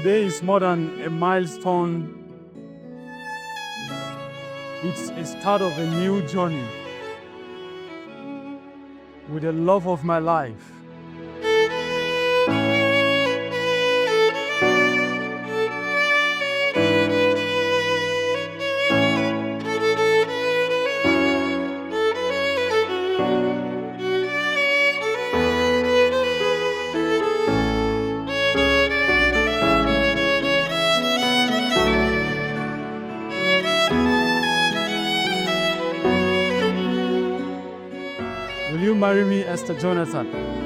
Today is more than a milestone, it's a start of a new journey with the love of my life. Will you marry me, Esther Jonathan?